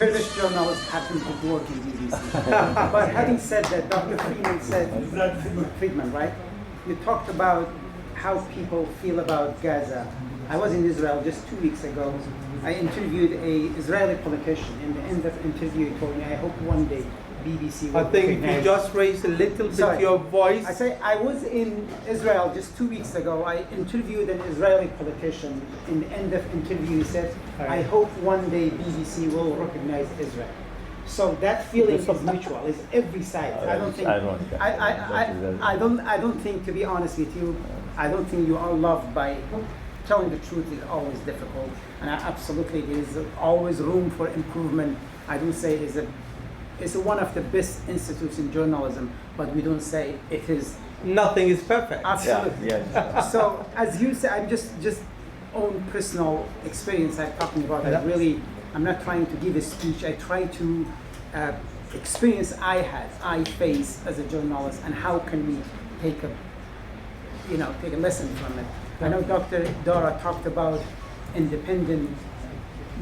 Kurdish journalists happen to work in BBC. But having said that, Dr. Friedman, right? You talked about how people feel about Gaza. I was in Israel just 2 weeks ago. I interviewed an Israeli politician. In the end of the interview, he told me, I hope one day BBC will I think if you just raise a little bit your voice. I say I was in Israel just 2 weeks ago. I interviewed an Israeli politician. In the end of the interview, he said, I hope one day BBC will recognize Israel. So that feeling is mutual. It's every side. I don't think. I don't think, to be honest with you, I don't think you are loved by. Telling the truth is always difficult, and absolutely there is always room for improvement. I don't say it's one of the best institutes in journalism, but we don't say it is. Nothing is perfect. Absolutely. Yeah. So as you say, I'm just own personal experience I'm talking about. I'm not trying to give a speech. I try to experience I face as a journalist, and how can we take a lesson from it. I know Dr. Dara talked about independent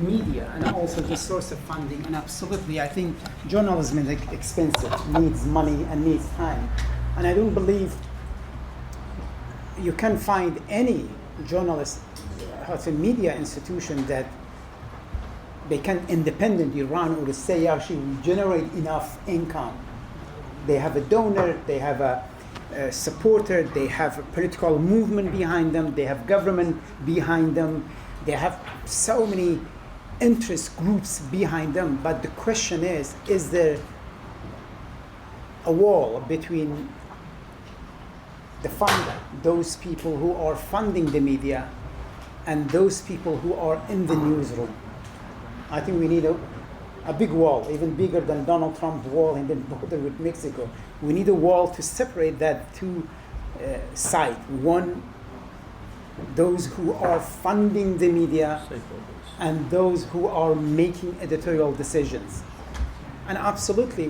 media and also the source of funding, and absolutely, I think journalism is expensive, needs money and needs time. And I don't believe you can find any journalist, media institution that they can independently run or say actually generate enough income. They have a donor, they have a supporter, they have a political movement behind them, they have government behind them, they have so many interest groups behind them. But the question is there a wall between the funder, those people who are funding the media, and those people who are in the newsroom? I think we need a big wall, even bigger than Donald Trump's wall in the border with Mexico. We need a wall to separate that two sides. One, those who are funding the media, and those who are making editorial decisions. And absolutely,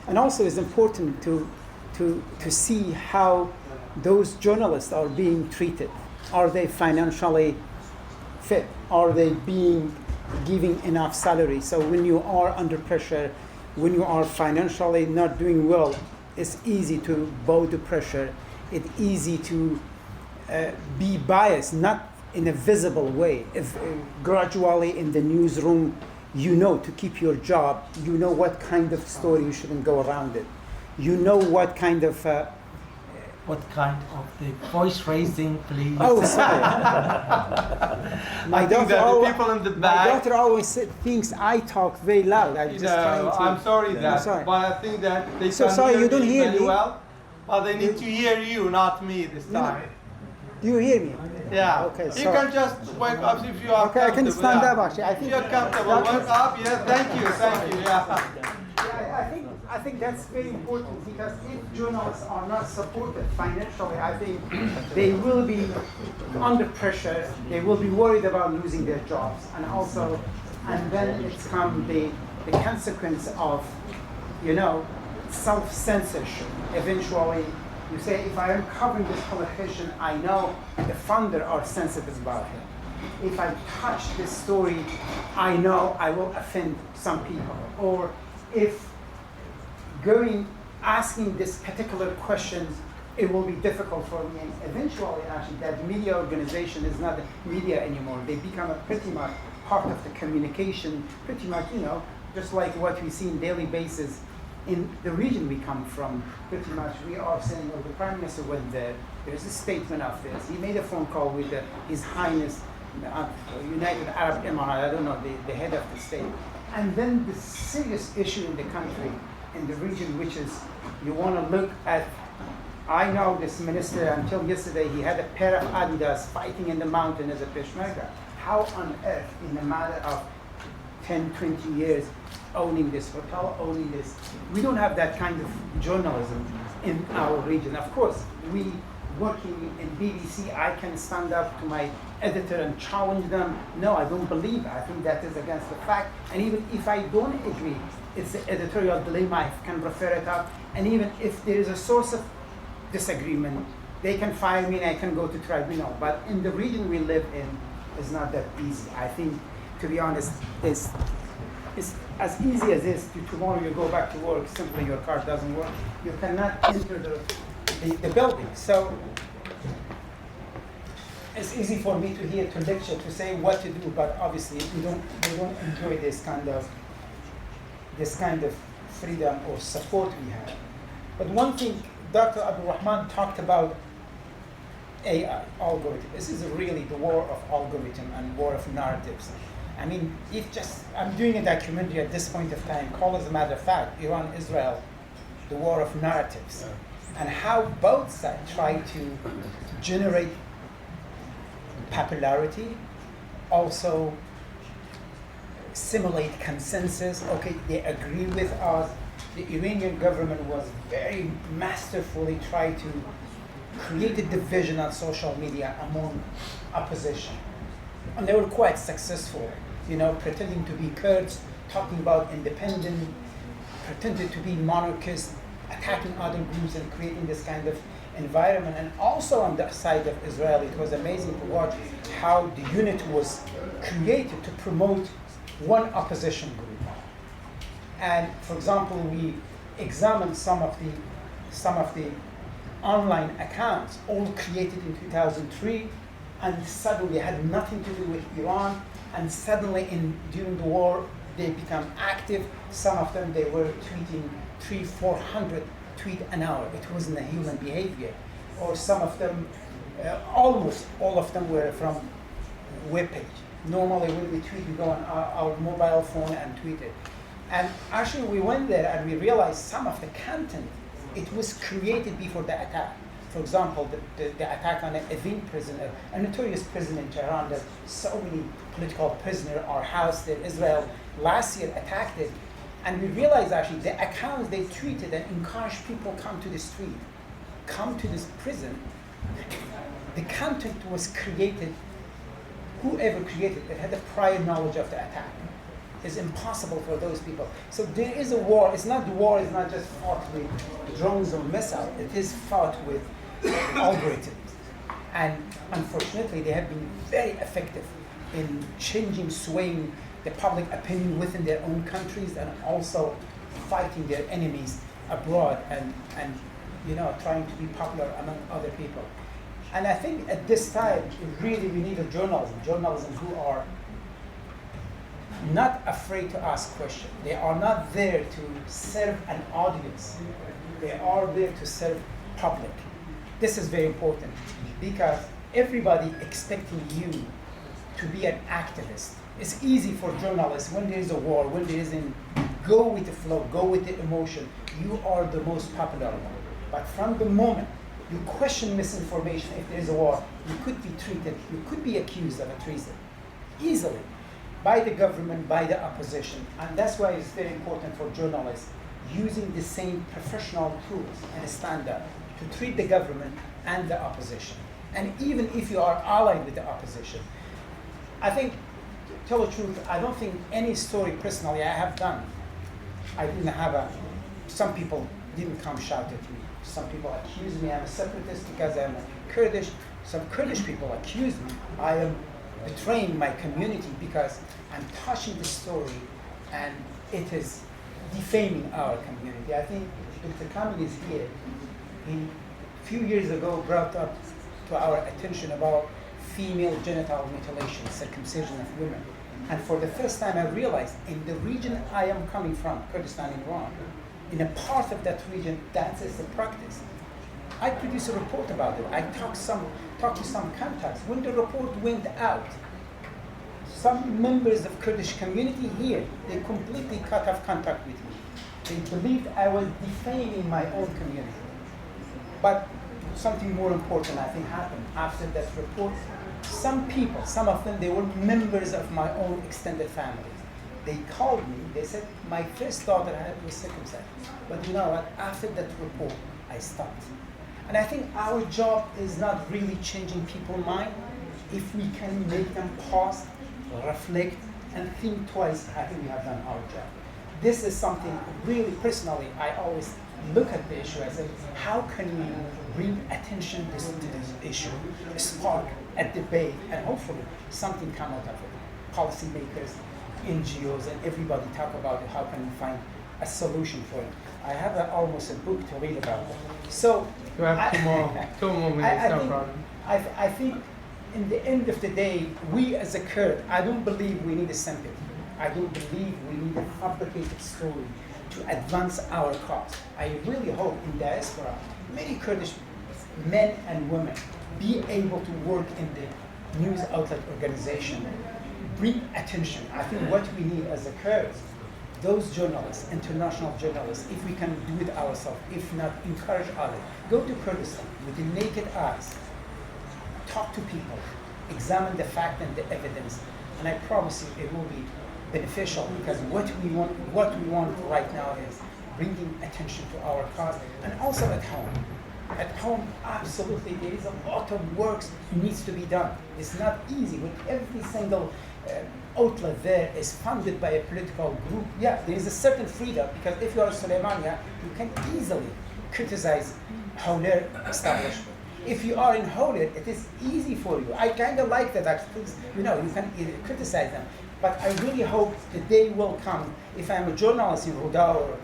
and also it's important to see how those journalists are being treated. Are they financially fit? Are they being giving enough salary? So when you are under pressure, when you are financially not doing well, it's easy to bow to pressure. It's easy to be biased, not in a visible way. If gradually in the newsroom, to keep your job, what kind of story you shouldn't go around it. What kind of the voice raising, please? Oh, sorry. My daughter always thinks I talk very loud. I'm sorry but I think that they can hear me very well, but they need to hear you, not me this time. Do you hear me? Yeah. Okay. You can just wake up if you are comfortable. I can stand up actually. I think if you're comfortable, wake up. Yeah. Thank you. Yeah. I think that's very important, because if journalists are not supported financially, I think they will be under pressure. They will be worried about losing their jobs, and then it's come the consequence of, self-censorship. Eventually, you say, if I am covering this politician, I know the funder are sensitive about him. If I touch this story, I know I will offend some people. Or if asking this particular questions, it will be difficult for me. And eventually, actually, that media organization is not media anymore. They become pretty much part of the communication, pretty much, just like what we see on daily basis in the region we come from. Pretty much, we are saying, the Prime Minister went there. There's a statement of this. He made a phone call with His Highness United Arab Emirates, I don't know, the head of the state. And then the serious issue in the country, in the region, which is you want to look at. I know this minister, until yesterday, he had a pair of Adidas fighting in the mountain as a Peshmerga. How on earth, in a matter of 10, 20 years, owning this hotel, owning this? We don't have that kind of journalism in our region. Of course, we working in BBC, I can stand up to my editor and challenge them. No, I don't believe it. I think that is against the fact. And even if I don't agree, it's the editorial dilemma. I can refer it up. And even if there is a source of disagreement, they can fire me and I can go to tribunal. But in the region we live in, it's not that easy. I think, to be honest, it's it's as easy as this. Tomorrow you go back to work, simply your car doesn't work. You cannot enter the building. So it's easy for me to hear to lecture, to say what to do, but obviously we don't enjoy this kind of freedom or support we have. But one thing Dr. Abdul Rahman talked about AI, algorithm. This is really the war of algorithm and war of narratives. I mean, I'm doing a documentary at this point of time called, as a matter of fact, Iran, Israel, the war of narratives, and how both sides try to generate popularity, also simulate consensus. Okay, they agree with us. The Iranian government was very masterfully trying to create a division on social media among opposition. And they were quite successful, pretending to be Kurds, talking about independence, pretended to be monarchists, attacking other groups and creating this kind of environment. And also on the side of Israel, it was amazing to watch how the unit was created to promote one opposition group. And for example, we examined some of the online accounts, all created in 2003, and suddenly had nothing to do with Iran. And suddenly, during the war, they become active. Some of them, they were tweeting 300-400 tweets an hour. It wasn't a human behavior. Or some of them, almost all of them were from webpage. Normally, when we tweet, we go on our mobile phone and tweet it. And actually, we went there and we realized some of the content, it was created before the attack. For example, the attack on Evin prisoner, a notorious prison in Tehran that so many political prisoners are housed in. Israel last year attacked it. And we realized actually the accounts they tweeted and encouraged people come to the street, come to this prison. The content was created, whoever created it had a prior knowledge of the attack. It's impossible for those people. So there is a war. The war is not just fought with drones or missiles. It is fought with algorithms. And unfortunately, they have been very effective in swaying the public opinion within their own countries and also fighting their enemies abroad and trying to be popular among other people. And I think at this time, really we need a journalism who are not afraid to ask questions. They are not there to serve an audience. They are there to serve public. This is very important because everybody expecting you to be an activist. It's easy for journalists when there is a war, when there isn't, go with the flow, go with the emotion. You are the most popular one. But from the moment you question misinformation, if there is a war, you could be treated, you could be accused of a treason easily by the government, by the opposition. And that's why it's very important for journalists using the same professional tools and standard to treat the government and the opposition. And even if you are allied with the opposition, I think, to tell the truth, I don't think any story personally I have done, I didn't have some people didn't come shout at me. Some people accuse me I'm a separatist because I'm a Kurdish. Some Kurdish people accuse me I am betraying my community because I'm touching the story and it is defaming our community. I think Dr. Kamil is here. He, a few years ago, brought up to our attention about female genital mutilation, circumcision of women. And for the first time, I realized in the region I am coming from, Kurdistan in Iran, in a part of that region, that is the practice. I produced a report about it. I talked to some contacts. When the report went out, some members of Kurdish community here, they completely cut off contact with me. They believed I was defaming my own community. But something more important, I think, happened after that report. Some people, some of them, they were members of my own extended family. They called me, they said, my first daughter was circumcised. But you know what, after that report, I stopped. And I think our job is not really changing people's mind. If we can make them pause, reflect, and think twice, I think we have done our job. This is something really personally, I always look at the issue and say, how can we bring attention to this issue, spark a debate, and hopefully something come out of it. Policymakers NGOs and everybody talk about how can we find a solution for it. I have almost a book to read about it. So You have two more minutes, no problem. I think in the end of the day, we as a Kurd, I don't believe we need a sympathy. I don't believe we need a fabricated story to advance our cause. I really hope in diaspora, many Kurdish men and women be able to work in the news outlet organization, bring attention. I think what we need as a Kurds, those journalists, international journalists, if we can do it ourselves, if not, encourage others. Go to Kurdistan with the naked eyes, talk to people, examine the fact and the evidence, and I promise you it will be beneficial, because what we want right now is bringing attention to our cause, and also at home. At home, absolutely, there is a lot of work needs to be done. It's not easy with every single outlet there is funded by a political group. Yeah, there is a certain freedom, because if you are Suleimania, you can easily criticize Hawler establishment. If you are in Hawler, it is easy for you. I kind of like that, actually. You know, you can criticize them. But I really hope the day will come, if I'm a journalist in Ruda or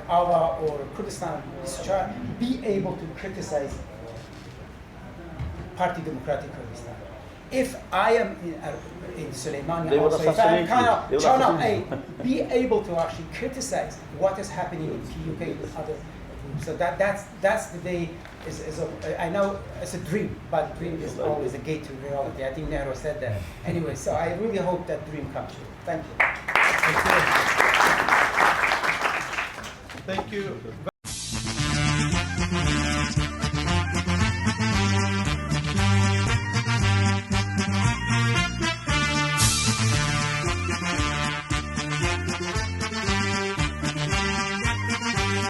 Ava or Kurdistan, be able to criticize Party Democratic Kurdistan. If I am in Suleimania, also, if I'm kind of Channel 8, be able to actually criticize what is happening in PUK with other groups. So that's the day. I know it's a dream, but dream is always a gate to reality. I think Nehru said that. Anyway, so I really hope that dream comes true. Thank you. Thank you.